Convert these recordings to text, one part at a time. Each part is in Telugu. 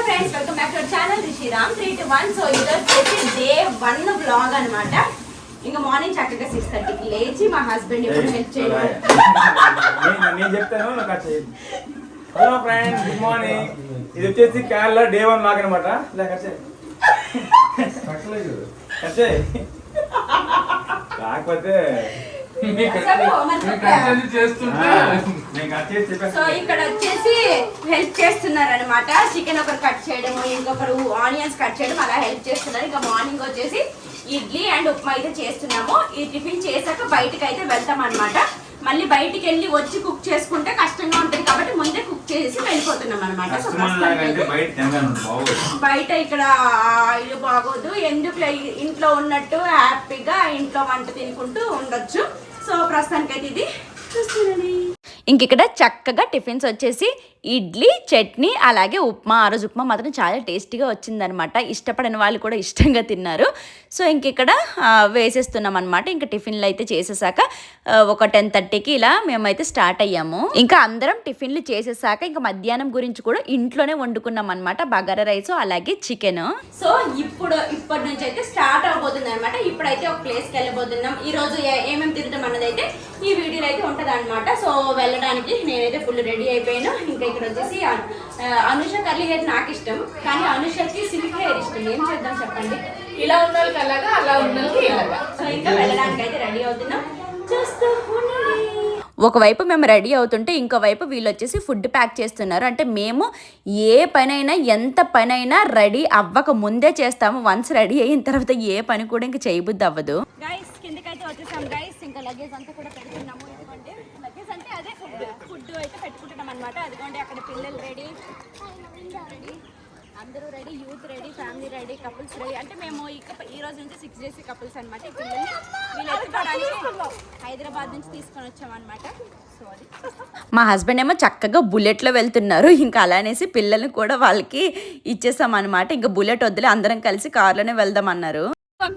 Friends welcome back to channel Rishiram 3 to 1. So ఇది వచ్చేసి డే 1 బ్లాగ్ అన్నమాట. ఇంకా మార్నింగ్ చక్కగా 6:30కి లేచి మా హస్బెండ్ ఇప్పుడు హెల్ప్ చేయాలి. నేను చెప్తాను నాకు వచ్చేది. Hello friends, good morning. ఇది వచ్చేసి కేరళ డే 1 బ్లాగ్ అన్నమాట. కాకపోతే సో ఇక్కడ వచ్చేసి హెల్ప్ చేస్తున్నారు అనమాట. చికెన్ ఒకరు కట్ చేయడం, ఇంకొకరు ఆనియన్స్ కట్ చేయడం, అలా హెల్ప్ చేస్తున్నారు. ఇంకా మార్నింగ్ వచ్చేసి ఇడ్లీ అండ్ ఉప్మా అయితే చేస్తున్నాము. ఈ టిఫిన్ చేశాక బయటకు అయితే వెళ్తాం అనమాట. మళ్ళీ బయటికి వెళ్ళి వచ్చి కుక్ చేసుకుంటే కష్టంగా ఉంటుంది కాబట్టి ముందే కుక్ చేసి వెళ్ళిపోతున్నాం అనమాట. బయట ఇక్కడ ఇల్లు బాగోదు, ఎందుకు ఇంట్లో ఉన్నట్టు హ్యాపీగా ఇంట్లో వంట తినుకుంటూ ఉండొచ్చు. సో ప్రస్తుతానికైతే ఇది చూస్తున్నాను. ఇంక ఇక్కడ చక్కగా టిఫిన్స్ వచ్చేసి ఇడ్లీ, చట్నీ, అలాగే ఉప్మా. ఆ రోజు ఉప్మా మాత్రం చాలా టేస్టీగా వచ్చిందనమాట. ఇష్టపడిన వాళ్ళు కూడా ఇష్టంగా తిన్నారు. సో ఇంక ఇక్కడ వేసేస్తున్నాం అనమాట. ఇంకా టిఫిన్లు అయితే చేసేసాక ఒక 10:30కి ఇలా మేమైతే స్టార్ట్ అయ్యాము. ఇంకా అందరం టిఫిన్లు చేసేసాక ఇంకా మధ్యాహ్నం గురించి కూడా ఇంట్లోనే వండుకున్నాం అనమాట. బగారా రైస్ అలాగే చికెన్. సో ఇప్పటి నుంచి అయితే స్టార్ట్ అవబోతుంది అనమాట. ఇప్పుడైతే ఒక ప్లేస్కి వెళ్ళబోతున్నాం. ఈ రోజు ఏమేమి తిరుగుతాం అన్నది అయితే ఈ వీడియోలో అయితే ఉంటుంది అనమాట. సో వెళ్ళడానికి నేనైతే ఫుల్ రెడీ అయిపోయాను. ఇంకా ఇక్కడ వచ్చేసి అనుష కర్లీ హెయిర్ నాకు ఇష్టం, కానీ అనుషకి సిల్క్ హెయిర్ ఇష్టం. ఏం చేద్దాం చెప్పండి? ఇలా ఉన్న వాళ్ళకి అలాగా, అలా ఉన్న వాళ్ళకి ఇలాగా. సో ఇంకా వెళ్ళడానికి అయితే రెడీ అవుతున్నాం. చూస్తూ ఒకవైపు మేము రెడీ అవుతుంటే ఇంకోవైపు వీళ్ళు వచ్చేసి ఫుడ్ ప్యాక్ చేస్తున్నారు. అంటే మేము ఏ పనైనా ఎంత పనైనా రెడీ అవ్వక ముందే చేస్తాము. వన్స్ రెడీ అయిన తర్వాత ఏ పని కూడా ఇంకా చేయబుద్ధి అవ్వదు. గైస్ కిందకైతే వచ్చేసాం గైస్. ఇంకా లగేజ్ అంతా కూడా పెడుతున్నాము. ఎందుకంటే లగేజ్ అంటే అదే ఫుడ్ అయితే పెట్టుకుంటున్నాం అనమాట. అదిగోండి అక్కడ పిల్లలు రెడీ, అందరూ ready, youth ready, family ready, couples ready. అంటే మేము ఈ రోజు నుంచి 6 days కపుల్స్ అనమాట. ఈ పిల్లల్ని వీళ్ళు ఎత్తుకోవడానికి హైదరాబాద్ నుంచి తీసుకొని వచ్చామన్నమాట. మా హస్బెండ్ ఏమో చక్కగా బుల్లెట్లో వెళ్తున్నారు. ఇంకా అలానేసి పిల్లల్ని కూడా వాళ్ళకి ఇచ్చేసాం అనమాట. ఇంకా బుల్లెట్ వద్దులే, అందరం కలిసి కార్లోనే వెళ్దాం అన్నారు.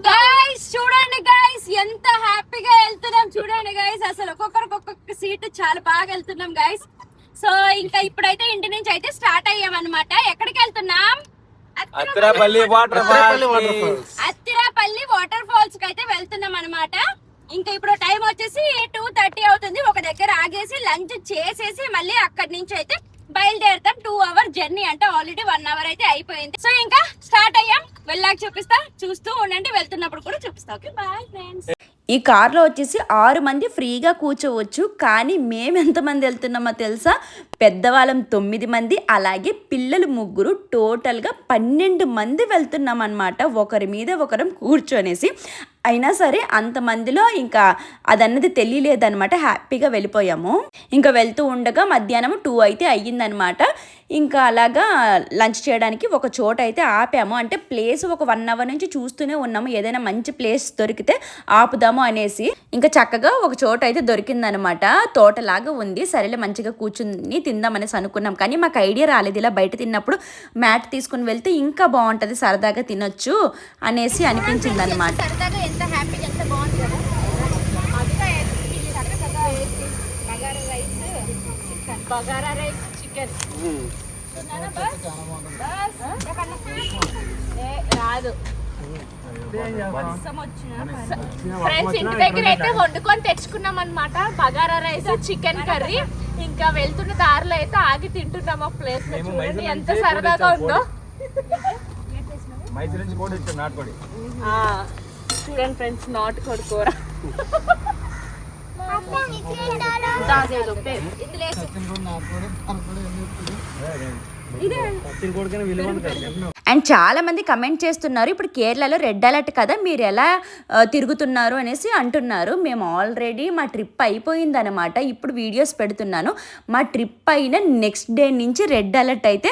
గైస్ చూడండి గైస్, ఎంత హ్యాపీగా వెళ్తున్నాం చూడండి గైస్. అసలు ఒక్కొక్క సీట్ చాలా బాగా వెళ్తున్నాం గైస్. సో ఇంకా ఇప్పుడైతే ఇంటి నుంచి అయితే స్టార్ట్ అయ్యామన్నమాట. ఎక్కడికి వెళ్తున్నాం? అత్తిరాపల్లి వాటర్ ఫాల్స్ కి అయితే వెళ్తున్నాం అనమాట. ఇంకా ఇప్పుడు టైం వచ్చేసి 2:30 అవుతుంది. ఒక దగ్గర ఆగేసి లంచ్ చేసేసి మళ్ళీ అక్కడి నుంచి అయితే బయలుదేరుతాం. 2 hour జర్నీ అంటే ఆల్రెడీ 1 hour అయితే అయిపోయింది. సో ఇంకా స్టార్ట్ అయ్యాం. వెళ్ళాక చూపిస్తా, చూస్తూ ఉండండి. వెళ్తున్నప్పుడు కూడా చూపిస్తా. Okay bye friends. ఈ కార్లో వచ్చేసి 6 మంది ఫ్రీగా కూర్చోవచ్చు. కానీ మేము ఎంతమంది వెళ్తున్నామో తెలుసా? పెద్దవాళ్ళం 9 మంది, అలాగే పిల్లలు 3, టోటల్గా 12 మంది వెళ్తున్నాం అనమాట. ఒకరి మీద ఒకరం కూర్చొనేసి. అయినా సరే అంతమందిలో ఇంకా అదన్నది తెలియలేదనమాట. హ్యాపీగా వెళ్ళిపోయాము. ఇంకా వెళ్తూ ఉండగా మధ్యాహ్నం 2 అయితే అయ్యిందనమాట. ఇంకా అలాగా లంచ్ చేయడానికి ఒక చోట అయితే ఆపాము. అంటే ప్లేస్ ఒక 1 hour నుంచి చూస్తూనే ఉన్నాము. ఏదైనా మంచి ప్లేస్ దొరికితే ఆపుదాము అనేసి. ఇంకా చక్కగా ఒక చోట అయితే దొరికిందనమాట. తోటలాగా ఉంది. సరేలే మంచిగా కూర్చుని తిందామనేసి అనుకున్నాం. కానీ మాకు ఐడియా రాలేదు. ఇలా బయట తిన్నప్పుడు మ్యాట్ తీసుకుని వెళ్తే ఇంకా బాగుంటుంది, సరదాగా తినొచ్చు అనేసి అనిపించింది అనమాట. ఎంత హ్యాపీగా, ఎంత బాగుంది కదా. బగారా రైస్ చికెన్ రాదు. ఫ్రెండ్స్ ఇంటి దగ్గర అయితే వండుకొని తెచ్చుకున్నాం అనమాట. Bagara rice, chicken curry. ఇంకా వెళ్తున్న దారిలో అయితే ఆగి తింటున్నాం. ఆ ప్లేస్ లో చూడండి ఎంత సరదాగా ఉందో. చూడండి ఫ్రెండ్స్, నాటుకోడి కూర. అండ్ చాలా మంది కమెంట్ చేస్తున్నారు, ఇప్పుడు కేరళలో రెడ్ అలర్ట్ కదా, మీరు ఎలా తిరుగుతున్నారు అనేసి అంటున్నారు. మేము ఆల్రెడీ మా ట్రిప్ అయిపోయిందనమాట. ఇప్పుడు వీడియోస్ పెడుతున్నాను. మా ట్రిప్ అయిన నెక్స్ట్ డే నుంచి రెడ్ అలర్ట్ అయితే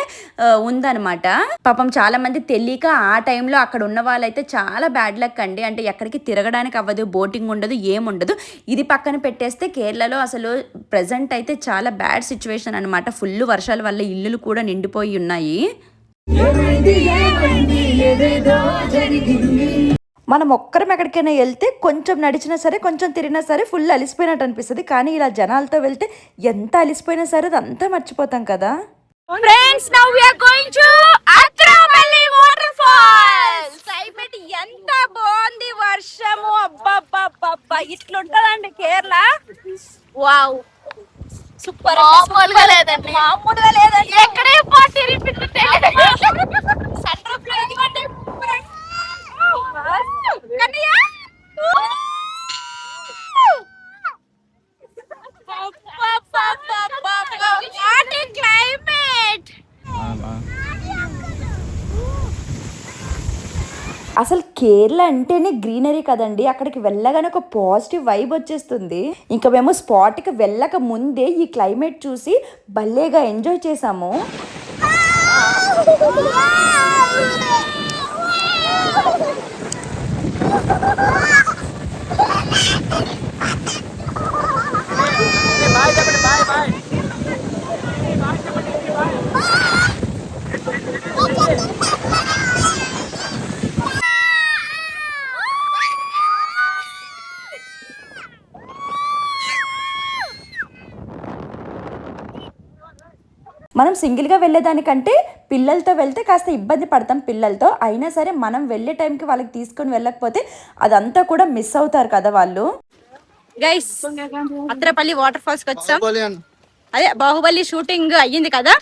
ఉందనమాట. పాపం చాలా మంది తెలియక ఆ టైంలో అక్కడ ఉన్న వాళ్ళైతే చాలా బ్యాడ్ లక్ అండి. అంటే ఎక్కడికి తిరగడానికి అవ్వదు, బోటింగ్ ఉండదు, ఏముండదు. ఇది పక్కన పెట్టేస్తే కేరళలో అసలు ప్రజెంట్ అయితే చాలా బ్యాడ్ సిచ్యువేషన్ అనమాట. ఫుల్ వర్షాల వల్ల ఇల్లులు కూడా నిండిపోయి ఉన్నాయి. మనం ఒక్కరం ఎక్కడికైనా వెళ్తే కొంచెం నడిచినా సరే, కొంచెం తిరిగినా సరే ఫుల్ అలిసిపోయినట్టు అనిపిస్తుంది. కానీ ఇలా జనాలతో వెళ్తే ఎంత అలిసిపోయినా సరే అదంతా మర్చిపోతాం కదా. Friends, now we are going to super మామూలుగా లేదండి. మామూలుగా లేదండి. ఎక్కడే పార్టీ రిపీట్ సన్ రూఫ్ లో ఎందుకంటే కన్నయ్య వాట్ ఏ క్లైమేట్. అసలు కేరళ అంటేనే గ్రీనరీ కదండి, అక్కడికి వెళ్ళగానే ఒక పాజిటివ్ వైబ్ వచ్చేస్తుంది. ఇంకా మేము స్పాట్కి వెళ్ళక ముందే ఈ క్లైమేట్ చూసి భలేగా ఎంజాయ్ చేసాము. మనం సింగిల్గా వెళ్ళేదానికంటే పిల్లలతో వెళ్తే కాస్త ఇబ్బంది పడతాం పిల్లలతో, అయినా సరే మనం వెళ్ళే టైంకి వాళ్ళకి తీసుకొని వెళ్ళకపోతే అదంతా కూడా మిస్ అవుతారు కదా వాళ్ళు. గైస్ అత్రపల్లి వాటర్ ఫాల్స్ కి వచ్చాం. అదే బాహుబలి షూటింగ్ అయ్యింది కదా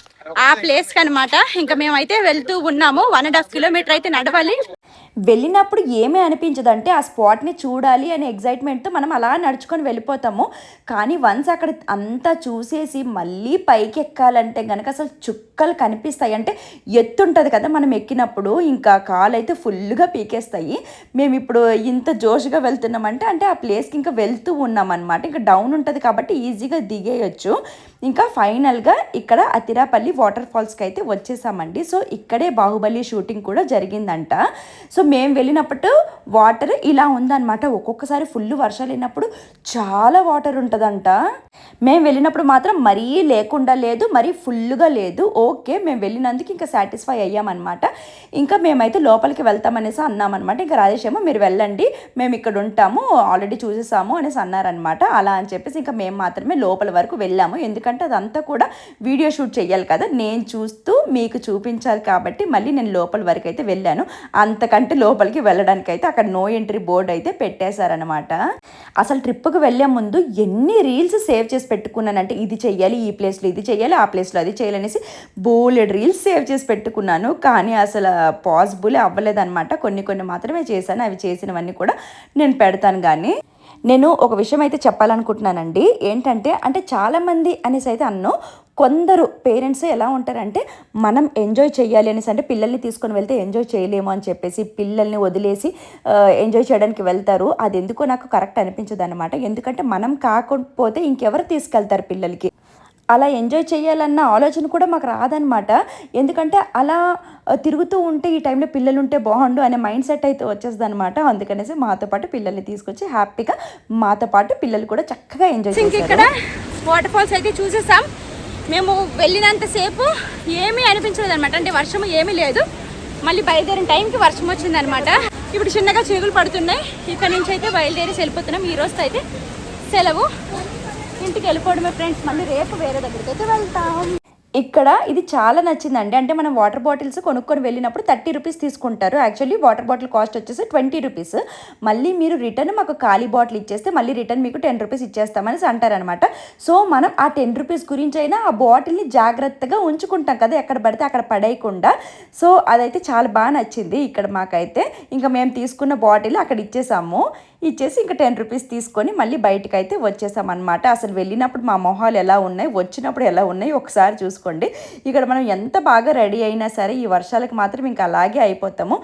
ఆ ప్లేస్ కి అనమాట. ఇంకా మేమైతే వెళ్తూ ఉన్నాము. 1.5 కిలోమీటర్ అయితే నడవాలి. వెళ్ళినప్పుడు ఏమీ అనిపించదంటే ఆ స్పాట్ని చూడాలి అనే ఎగ్జైట్మెంట్తో మనం అలా నడుచుకొని వెళ్ళిపోతాము. కానీ వన్స్ అక్కడ అంతా చూసేసి మళ్ళీ పైకి ఎక్కాలంటే కనుక అసలు చుక్కలు కనిపిస్తాయి. అంటే ఎత్తు ఉంటుంది కదా మనం ఎక్కినప్పుడు, ఇంకా కాలు అయితే ఫుల్గా పీకేస్తాయి. మేము ఇప్పుడు ఇంత జోష్గా వెళ్తున్నామంటే అంటే ఆ ప్లేస్కి ఇంకా వెళ్తూ ఉన్నాం అనమాట. ఇంకా డౌన్ ఉంటుంది కాబట్టి ఈజీగా దిగేయచ్చు. ఇంకా ఫైనల్గా ఇక్కడ అతిరాపల్లి వాటర్ ఫాల్స్కి అయితే వచ్చేసామండి. సో ఇక్కడే బాహుబలి షూటింగ్ కూడా జరిగిందంట. సో మేము వెళ్ళినప్పుడు వాటర్ ఇలా ఉందన్నమాట. ఒక్కొక్కసారి ఫుల్ వర్షాలు అయినప్పుడు చాలా వాటర్ ఉంటుందంట. మేము వెళ్ళినప్పుడు మాత్రం మరీ లేకుండా లేదు, మరీ ఫుల్గా లేదు. ఓకే, మేము వెళ్ళినందుకు ఇంకా సాటిస్ఫై అయ్యామన్నమాట. ఇంకా మేమైతే లోపలికి వెళ్తామనేసి అన్నామన్నమాట. ఇంకా రాజేష్ ఏమో మీరు వెళ్ళండి, మేము ఇక్కడ ఉంటాము, ఆల్రెడీ చూసేసాము అనేసి అన్నారనమాట. అలా అని చెప్పేసి ఇంకా మేము మాత్రమే లోపల వరకు వెళ్ళాము. ఎందుకంటే అదంతా కూడా వీడియో షూట్ చేయాలి కదా, నేను చూస్తూ మీకు చూపించాలి కాబట్టి మళ్ళీ నేను లోపల వరకు అయితే వెళ్ళాను. అంతకంటే లోపలికి వెళ్ళడానికి అయితే అక్కడ నో ఎంట్రీ బోర్డు అయితే పెట్టేశారనమాట. అసలు ట్రిప్కి వెళ్ళే ముందు ఎన్ని రీల్స్ సేవ్ చేసి పెట్టుకున్నానంటే ఇది చెయ్యాలి, ఈ ప్లేస్లో ఇది చెయ్యాలి, ఆ ప్లేస్లో అది చేయాలనేసి బోలెడ్ రీల్స్ సేవ్ చేసి పెట్టుకున్నాను. కానీ అసలు పాసిబుల్ అవ్వలేదన్నమాట. కొన్ని మాత్రమే చేశాను. అవి చేసినవన్నీ కూడా నేను పెడతాను. కానీ నేను ఒక విషయం అయితే చెప్పాలనుకుంటున్నానండి. ఏంటంటే అంటే చాలామంది అనేసి అయితే అన్నో, కొందరు పేరెంట్స్ ఎలా ఉంటారంటే మనం ఎంజాయ్ చేయాలి అనేసి, అంటే పిల్లల్ని తీసుకొని వెళ్తే ఎంజాయ్ చేయలేము అని చెప్పేసి పిల్లల్ని వదిలేసి ఎంజాయ్ చేయడానికి వెళ్తారు. అది ఎందుకో నాకు కరెక్ట్ అనిపించదు అనమాట. ఎందుకంటే మనం కాకపోతే ఇంకెవరు తీసుకెళ్తారు పిల్లలకి? అలా ఎంజాయ్ చేయాలన్న ఆలోచన కూడా మాకు రాదనమాట. ఎందుకంటే అలా తిరుగుతూ ఉంటే ఈ టైంలో పిల్లలు ఉంటే బాగుండు అనే మైండ్ సెట్ అయితే వచ్చేస్తుంది అనమాట. అందుకనేసి మాతో పాటు పిల్లల్ని తీసుకొచ్చి హ్యాపీగా మాతో పాటు పిల్లలు కూడా చక్కగా ఎంజాయ్ చేస్తారు. ఇక్కడ వాటర్ ఫాల్స్ అయితే చూసేసాం. మేము వెళ్ళినంతసేపు ఏమీ అనిపించలేదు అనమాట. అంటే వర్షం ఏమీ లేదు. మళ్ళీ బయలుదేరిన టైంకి వర్షం వచ్చిందనమాట. ఇప్పుడు చిన్నగా చినుకులు పడుతున్నాయి. ఇక్కడ నుంచి అయితే బయలుదేరి వెళ్ళిపోతున్నాం. ఈ రోజుతో అయితే సెలవు, ఇంటికి వెళ్ళిపోవడమే ఫ్రెండ్స్. మళ్ళీ రేపు వేరే దగ్గరికి అయితే వెళ్తాం. ఇక్కడ ఇది చాలా నచ్చిందండి. అంటే మనం వాటర్ బాటిల్స్ కొనుక్కొని వెళ్ళినప్పుడు 30 రూపీస్ తీసుకుంటారు. యాక్చువల్లీ వాటర్ బాటిల్ కాస్ట్ వచ్చేసి 20 రూపీస్. మళ్ళీ మీరు రిటర్న్ మాకు ఖాళీ బాటిల్ ఇచ్చేస్తే మళ్ళీ రిటర్న్ మీకు 10 రూపీస్ ఇచ్చేస్తామని అంటారనమాట. సో మనం ఆ 10 రూపీస్ గురించి అయినా ఆ బాటిల్ని జాగ్రత్తగా ఉంచుకుంటాం కదా, ఎక్కడ పడితే అక్కడ పడేయకుండా. సో అదైతే చాలా బాగా నచ్చింది ఇక్కడ మాకైతే. ఇంకా మేము తీసుకున్న బాటిల్ అక్కడ ఇచ్చేసాము. ఇచ్చేసి ఇంకా 10 రూపీస్ తీసుకొని మళ్ళీ బయటకు అయితే వచ్చేసామన్నమాట. అసలు వెళ్ళినప్పుడు మా మొహాలు ఎలా ఉన్నాయి, వచ్చినప్పుడు ఎలా ఉన్నాయి ఒకసారి చూసుకోండి. ఇక్కడ మనం ఎంత బాగా రెడీ అయినా సరే ఈ వర్షాలకు మాత్రం ఇంకా అలాగే అయిపోతాము.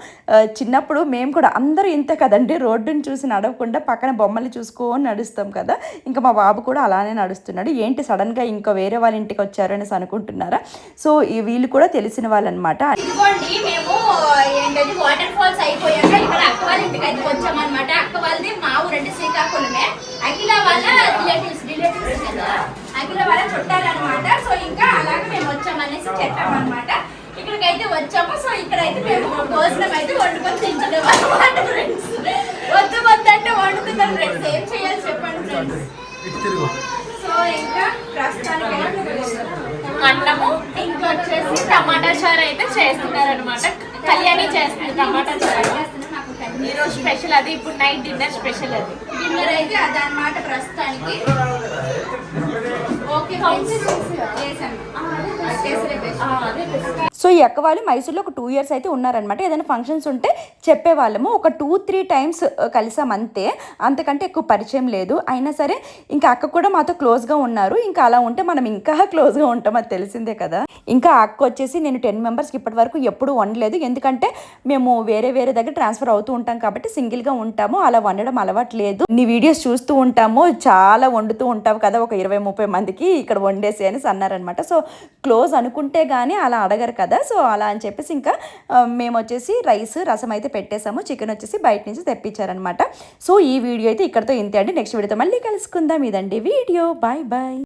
చిన్నప్పుడు మేము కూడా అందరూ ఇంత కదండి, రోడ్డుని చూసి నడవకుండా పక్కన బొమ్మలు చూసుకొని నడుస్తాం కదా. ఇంకా మా బాబు కూడా అలానే నడుస్తున్నాడు. ఏంటి సడన్గా ఇంకా వేరే వాళ్ళ ఇంటికి వచ్చారు అనేసి అనుకుంటున్నారా? సో వీళ్ళు కూడా తెలిసిన వాళ్ళు అనమాట. ఇదిగోండి మేము ఏంటంటే వాటర్ ఫాల్స్ అయిపోయాక ఇక్కడ అక్క వాళ్ళ ఇంటికి అయితే వచ్చామన్నమాట. అక్క వాళ్ళది మా ఊరంటే శ్రీకాకుళమే. అఖిల వాళ్ళ రిలేటివ్స్ కదా, అఖిల వాళ్ళ చుట్టాలన్నమాట. సో ఇంకా అలాగే మేము వచ్చామనేసి చెప్పామన్నమాట. ఇక్కడికైతే వచ్చాము. సో ఇక్కడైతే మేము భోజనం అయితే వండుకొని తింటున్నాం అన్నమాట ఫ్రెండ్స్. వద్దు అంటే వండుతున్నాం ఫ్రెండ్స్. ఏం చేయాలి చెప్పండి ఫ్రెండ్స్. సో ఇంకా ప్రస్తుతానికి అన్నము ఇంకొచ్చేసి టమాటా చారు అయితే చేస్తున్నారనమాట. కళ్యాణి చేస్తుంది టమాటా చారు. ఈరోజు స్పెషల్ అది. ఇప్పుడు నైట్ డిన్నర్ స్పెషల్ అది. డిన్నర్ అయితే అదనమాట ప్రస్తుతానికి. ఓకే సో ఈ అక్క వాళ్ళు మైసూర్లో ఒక 2 years అయితే ఉన్నారనమాట. ఏదైనా ఫంక్షన్స్ ఉంటే చెప్పేవాళ్ళము. ఒక 2-3 times కలిసాం అంతే, అంతకంటే ఎక్కువ పరిచయం లేదు. అయినా సరే ఇంకా అక్క కూడా మాతో క్లోజ్గా ఉన్నారు. ఇంకా అలా ఉంటే మనం ఇంకా క్లోజ్గా ఉంటాం, అది తెలిసిందే కదా. ఇంకా అక్క వచ్చేసి నేను 10 members ఇప్పటి వరకు ఎప్పుడు వండలేదు, ఎందుకంటే మేము వేరే వేరే దగ్గర ట్రాన్స్ఫర్ అవుతూ ఉంటాం కాబట్టి సింగిల్గా ఉంటాము, అలా వండడం అలవాటు లేదు. నీ వీడియోస్ చూస్తూ ఉంటాము, చాలా వండుతూ ఉంటావు కదా, ఒక 20-30 మందికి ఇక్కడ వండేసి అని అన్నారనమాట. సో క్లోజ్ అనుకుంటే కానీ అలా అడగరు కదా, సో అలా అని చెప్పేసి ఇంకా మేము వచ్చేసి రైస్ రసం అయితే పెట్టేసాము, చికెన్ వచ్చేసి బయట నుంచి తెప్పించారనమాట. సో ఈ వీడియో అయితే ఇక్కడతో ఇంతే అండి. నెక్స్ట్ వీడియోతో మళ్ళీ కలుసుకుందాం. ఇదండి వీడియో. Bye bye.